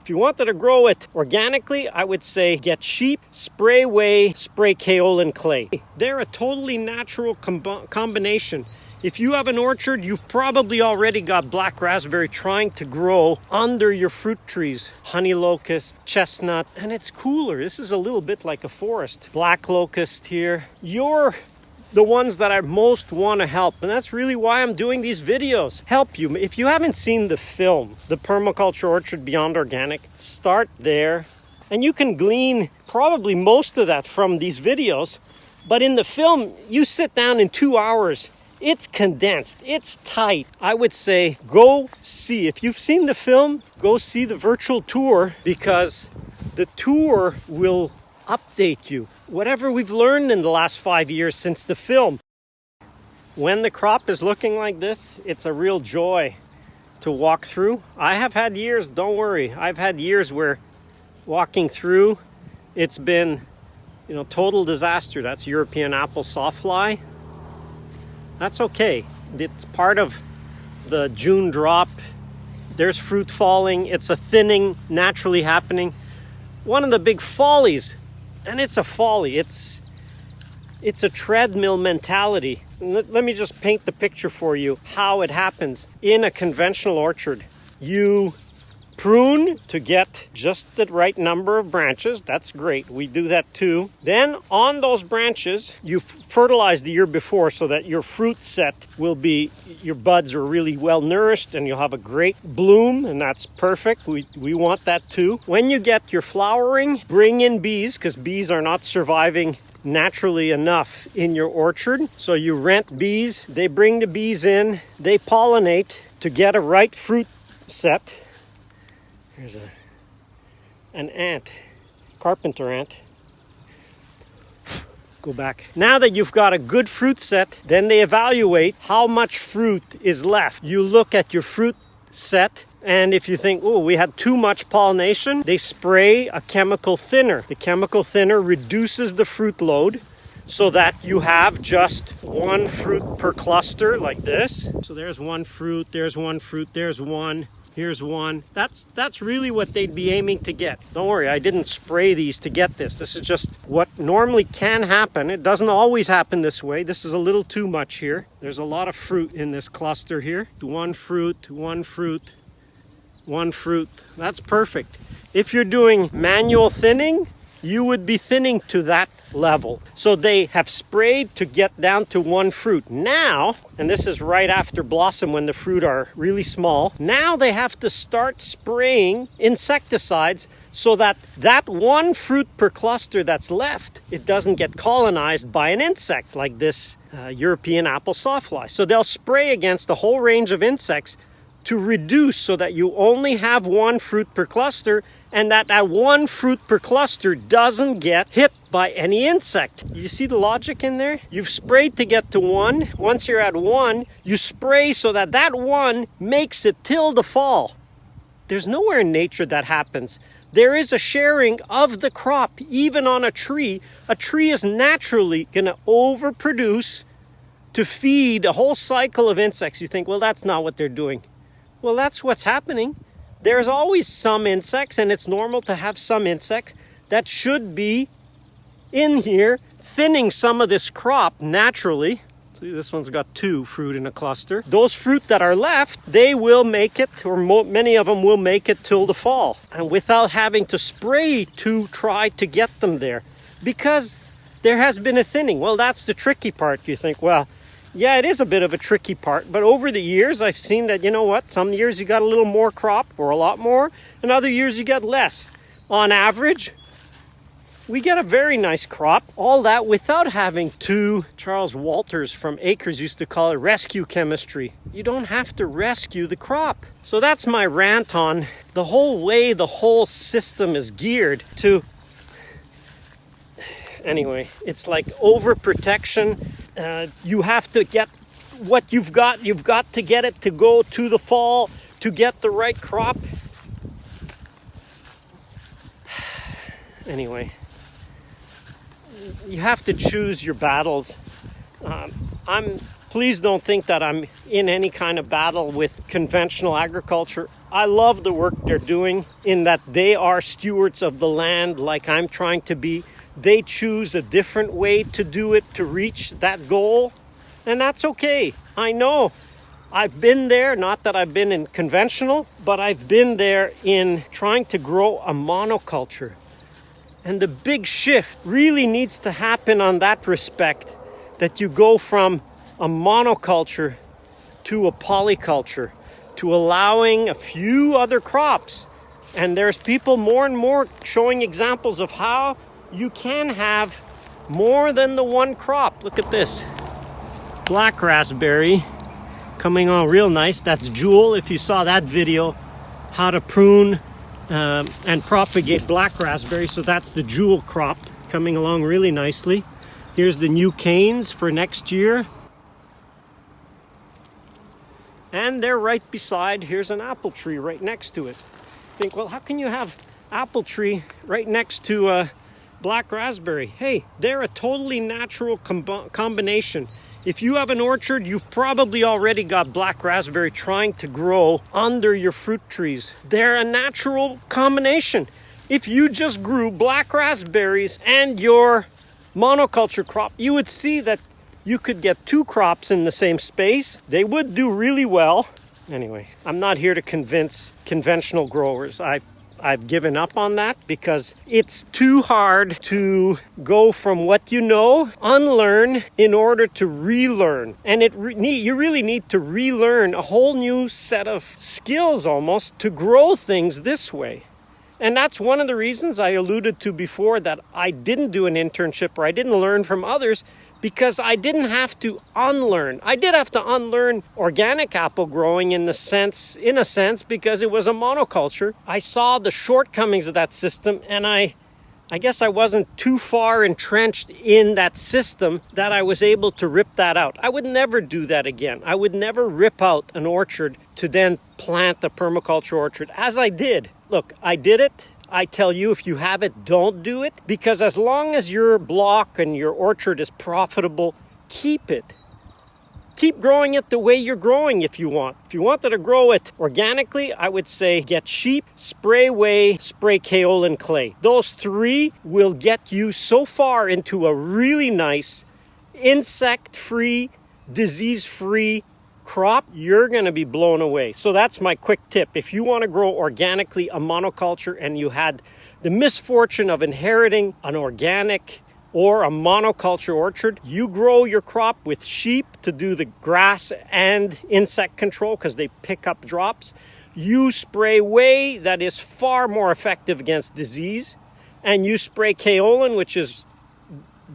If you wanted to grow it organically, I would say get sheep, spray whey, spray kaolin clay. They're a totally natural combination. If you have an orchard, you've probably already got black raspberry trying to grow under your fruit trees. Honey locust, chestnut, and it's cooler. This is a little bit like a forest. Black locust here. You're the ones that I most want to help, and that's really why I'm doing these videos. Help you. If you haven't seen the film, The Permaculture Orchard Beyond Organic, start there. And you can glean probably most of that from these videos. But in the film, you sit down in 2 hours. It's condensed, it's tight. I would say go see, if you've seen the film, go see the virtual tour, because the tour will update you. Whatever we've learned in the last 5 years since the film. When the crop is looking like this, it's a real joy to walk through. I have had years, don't worry, I've had years where walking through, it's been, total disaster. That's European apple sawfly. That's okay. It's part of the June drop. There's fruit falling. It's a thinning naturally happening. One of the big follies, and it's a folly, it's a treadmill mentality. Let me just paint the picture for you how it happens in a conventional orchard. You prune to get just the right number of branches. That's great. We do that too. Then on those branches, you fertilize the year before so that your fruit set will be, your buds are really well nourished and you'll have a great bloom, and that's perfect. We want that too. When you get your flowering, bring in bees, because bees are not surviving naturally enough in your orchard. So you rent bees. They bring the bees in. They pollinate to get a right fruit set. Here's an ant, carpenter ant. Go back. Now that you've got a good fruit set, then they evaluate how much fruit is left. You look at your fruit set, and if you think, oh, we had too much pollination, they spray a chemical thinner. The chemical thinner reduces the fruit load so that you have just one fruit per cluster like this. So there's one fruit, there's one fruit, there's one. Here's one. That's really what they'd be aiming to get. Don't worry, I didn't spray these to get this. This is just what normally can happen. It doesn't always happen this way. This is a little too much here. There's a lot of fruit in this cluster here. One fruit, one fruit, one fruit. That's perfect. If you're doing manual thinning, you would be thinning to that level. So they have sprayed to get down to one fruit. Now, and this is right after blossom when the fruit are really small, now they have to start spraying insecticides so that that one fruit per cluster that's left, it doesn't get colonized by an insect like this European apple sawfly. So they'll spray against the whole range of insects to reduce so that you only have one fruit per cluster, and that one fruit per cluster doesn't get hit by any insect. You see the logic in there? You've sprayed to get to one. Once you're at one, you spray so that that one makes it till the fall. There's nowhere in nature that happens. There is a sharing of the crop, even on a tree. A tree is naturally going to overproduce to feed a whole cycle of insects. You think, well, that's not what they're doing. Well, that's what's happening. There's always some insects, and it's normal to have some insects that should be in here thinning some of this crop naturally. See, this one's got 2 fruit in a cluster. Those fruit that are left, they will make it, or many of them will make it till the fall, and without having to spray to try to get them there, because there has been a thinning. Well, that's the tricky part. You think, well, yeah, it is a bit of a tricky part, but over the years, I've seen that, you know what, some years you got a little more crop, or a lot more, and other years you get less. On average, we get a very nice crop, all that without having to, Charles Walters from Acres used to call it rescue chemistry. You don't have to rescue the crop. So that's my rant on the whole way the whole system is geared to. Anyway, it's like overprotection. You have to get what you've got to get it to go to the fall to get the right crop. Anyway, you have to choose your battles. Please don't think that I'm in any kind of battle with conventional agriculture. I love the work they're doing in that they are stewards of the land like I'm trying to be. They choose a different way to do it to reach that goal, and that's okay. I know. I've been there, not that I've been in conventional, but I've been there in trying to grow a monoculture. And the big shift really needs to happen on that respect, that you go from a monoculture to a polyculture, to allowing a few other crops. And there's people more and more showing examples of how you can have more than the one crop. Look at this. Black raspberry coming on real nice. That's Jewel. If you saw that video, how to prune and propagate black raspberry. So that's the Jewel crop coming along really nicely. Here's the new canes for next year. And they're right beside, here's an apple tree right next to it. Think, well, how can you have apple tree right next to black raspberry? Hey, they're a totally natural combination. If you have an orchard, you've probably already got black raspberry trying to grow under your fruit trees. They're a natural combination. If you just grew black raspberries and your monoculture crop, you would see that you could get two crops in the same space. They would do really well. Anyway, I'm not here to convince conventional growers. I've given up on that because it's too hard to go from what you know, unlearn in order to relearn. And you really need to relearn a whole new set of skills almost to grow things this way. And that's one of the reasons I alluded to before that I didn't do an internship or I didn't learn from others, because I didn't have to unlearn. I did have to unlearn organic apple growing in a sense, because it was a monoculture. I saw the shortcomings of that system, and I guess I wasn't too far entrenched in that system that I was able to rip that out. I would never do that again. I would never rip out an orchard to then plant a permaculture orchard, as I did. Look, I did it. I tell you, if you have it, don't do it. Because as long as your block and your orchard is profitable, keep it. Keep growing it the way you're growing if you want. If you wanted to grow it organically, I would say get sheep, spray whey, spray kaolin clay. Those three will get you so far into a really nice, insect-free, disease-free crop, you're going to be blown away. So that's my quick tip. If you want to grow organically a monoculture and you had the misfortune of inheriting an organic or a monoculture orchard, you grow your crop with sheep to do the grass and insect control because they pick up drops. You spray whey, that is far more effective against disease, and you spray kaolin, which is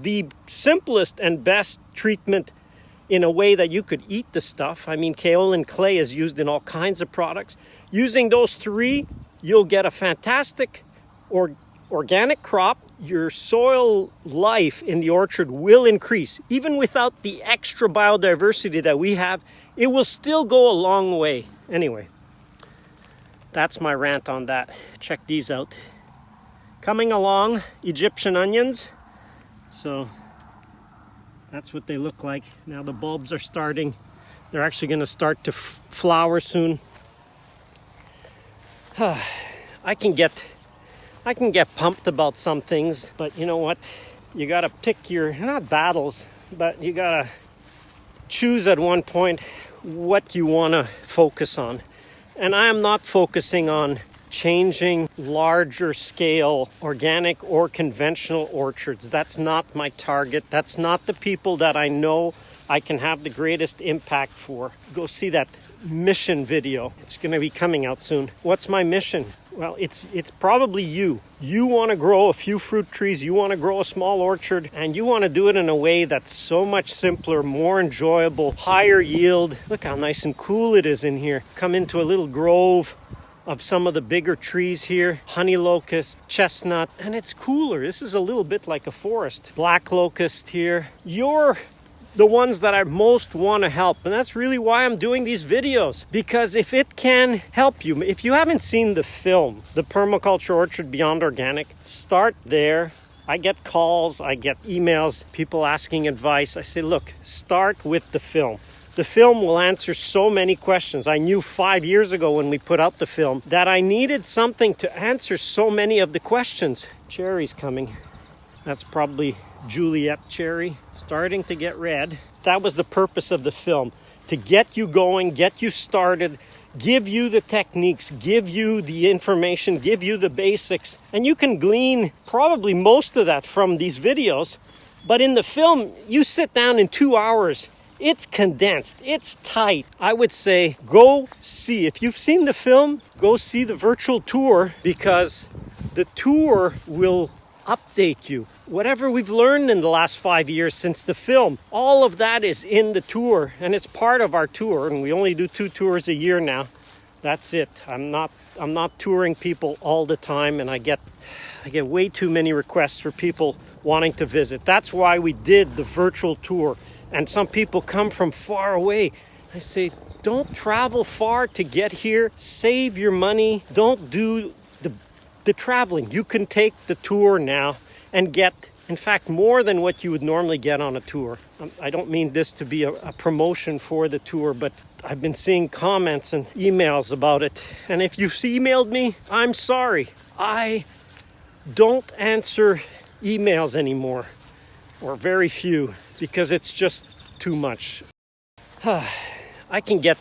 the simplest and best treatment in a way that you could eat the stuff. I mean, kaolin clay is used in all kinds of products. Using those three, you'll get a fantastic organic crop. Your soil life in the orchard will increase. Even without the extra biodiversity that we have, it will still go a long way. Anyway, that's my rant on that. Check these out. Coming along, Egyptian onions. So that's what they look like. Now the bulbs are starting. They're actually going to start to flower soon. I can get pumped about some things, but you know what? You got to pick your, not battles, but you got to choose at one point what you want to focus on. And I am not focusing on changing larger scale organic or conventional orchards. That's not my target. That's not the people that I know I can have the greatest impact for. Go see that mission video. It's going to be coming out soon. What's my mission? Well, it's probably you. You want to grow a few fruit trees, you want to grow a small orchard, and you want to do it in a way that's so much simpler, more enjoyable, higher yield. Look how nice and cool it is in here. Come into a little grove of some of the bigger trees here. Honey locust, chestnut, and it's cooler. This is a little bit like a forest. Black locust here. You're the ones that I most want to help, and that's really why I'm doing these videos, because if it can help you, if you haven't seen the film, The Permaculture Orchard Beyond Organic, start there. I get calls, I get emails, people asking advice. I say, look, start with the film. The film will answer so many questions. I knew 5 years ago when we put out the film that I needed something to answer so many of the questions. Cherry's coming. That's probably Juliet cherry, starting to get red. That was the purpose of the film, to get you going, get you started, give you the techniques, give you the information, give you the basics. And you can glean probably most of that from these videos. But in the film, you sit down in 2 hours. It's condensed. It's tight. I would say go see. If you've seen the film, go see the virtual tour, because the tour will update you. Whatever we've learned in the last 5 years since the film, all of that is in the tour, and it's part of our tour. And we only do 2 tours a year now. That's it. I'm not touring people all the time, and I get way too many requests for people wanting to visit. That's why we did the virtual tour. And some people come from far away. I say, don't travel far to get here. Save your money. Don't do the traveling. You can take the tour now and get, in fact, more than what you would normally get on a tour. I don't mean this to be a promotion for the tour, but I've been seeing comments and emails about it. And if you've emailed me, I'm sorry. I don't answer emails anymore, or very few, because it's just too much. I can get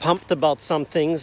pumped about some things,